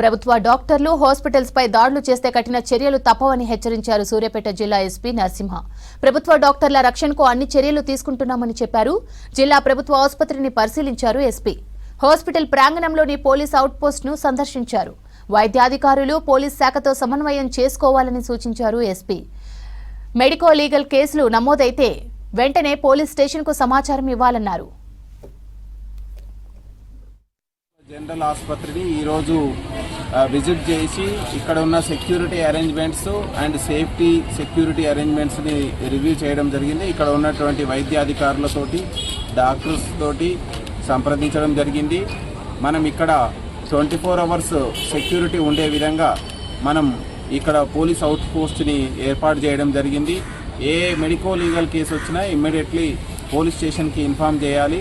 ప్రభుత్వ డాక్టర్లు హాస్పిటల్స్ పై దాడులు చేస్తే కఠిన చర్యలు తప్పవని హెచ్చరించారు సూర్యాపేట జిల్లా ఎస్పీ నరసింహ. ప్రభుత్వ డాక్టర్ల రక్షణకు అన్ని చర్యలు తీసుకుంటున్నామని చెప్పారు. జిల్లా ప్రభుత్వ ఆసుపత్రిని పరిశీలించారు ఎస్పీ. హాస్పిటల్ ప్రాంగణంలోని పోలీస్ అవుట్ పోస్ట్ ను సందర్శించారు. వైద్యాధికారులు పోలీస్ శాఖతో సమన్వయం చేసుకోవాలని సూచించారు ఎస్పీ. మెడికో లీగల్ కేసులు నమోదైతే వెంటనే పోలీస్ స్టేషన్ కు సమాచారం ఇవ్వాలన్నారు. జనరల్ ఆసుపత్రిని ఈరోజు విజిట్ చేసి ఇక్కడ ఉన్న సెక్యూరిటీ అరేంజ్మెంట్స్ అండ్ సెక్యూరిటీ అరేంజ్మెంట్స్ని రివ్యూ చేయడం జరిగింది. ఇక్కడ ఉన్నటువంటి వైద్యాధికారులతోటి డాక్టర్స్ తోటి సంప్రదించడం జరిగింది. మనం ఇక్కడ 24 hours సెక్యూరిటీ ఉండే విధంగా మనం ఇక్కడ పోలీస్ అవుట్ పోస్ట్ని ఏర్పాటు చేయడం జరిగింది. ఏ మెడికో లీగల్ కేసు వచ్చినా ఇమ్మీడియట్లీ పోలీస్ స్టేషన్కి ఇన్ఫామ్ చేయాలి.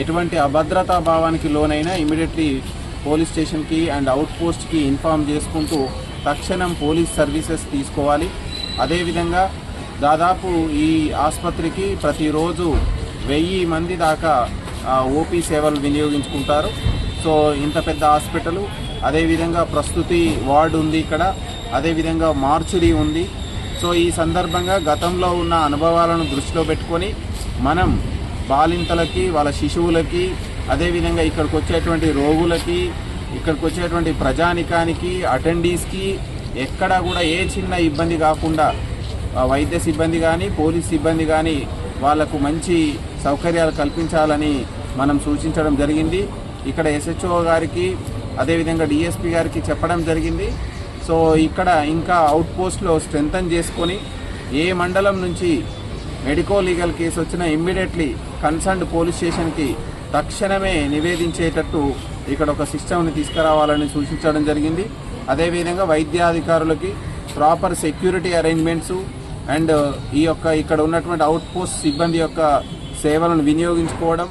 ఎటువంటి అభద్రతా భావానికి లోనైనా ఇమీడియట్లీ పోలీస్ స్టేషన్కి అండ్ అవుట్ పోస్ట్కి ఇన్ఫామ్ చేసుకుంటూ తక్షణం పోలీస్ సర్వీసెస్ తీసుకోవాలి. అదేవిధంగా దాదాపు ఈ ఆసుపత్రికి ప్రతిరోజు 1000 మంది దాకా ఓపీ సేవలు వినియోగించుకుంటారు. సో ఇంత పెద్ద హాస్పిటల్, అదేవిధంగా ప్రస్తుతి వార్డు ఉంది ఇక్కడ, అదేవిధంగా మార్చురీ ఉంది. సో ఈ సందర్భంగా గతంలో ఉన్న అనుభవాలను దృష్టిలో పెట్టుకొని మనం బాలింతలకి, వాళ్ళ శిశువులకి, అదేవిధంగా ఇక్కడికి వచ్చేటువంటి రోగులకి, ఇక్కడికి వచ్చేటువంటి ప్రజానికానికి, అటెండీస్కి ఎక్కడా కూడా ఏ చిన్న ఇబ్బంది కాకుండా వైద్య సిబ్బంది కానీ పోలీస్ సిబ్బంది కానీ వాళ్లకు మంచి సౌకర్యాలు కల్పించాలని మనం సూచించడం జరిగింది. ఇక్కడ SHO గారికి అదేవిధంగా DSP గారికి చెప్పడం జరిగింది. సో ఇక్కడ ఇంకా అవుట్ పోస్ట్లో స్ట్రెంథన్ చేసుకొని ఏ మండలం నుంచి మెడికో లీగల్ కేసు వచ్చినా ఇమ్మీడియట్లీ కన్సర్న్డ్ పోలీస్ స్టేషన్కి తక్షణమే నివేదించేటట్టు ఇక్కడ ఒక సిస్టమ్ని తీసుకురావాలని సూచించడం జరిగింది. అదేవిధంగా వైద్యాధికారులకి ప్రాపర్ సెక్యూరిటీ అరేంజ్మెంట్స్ అండ్ ఇక్కడ ఉన్నటువంటి అవుట్ పోస్ట్ సిబ్బంది యొక్క సేవలను వినియోగించుకోవడం,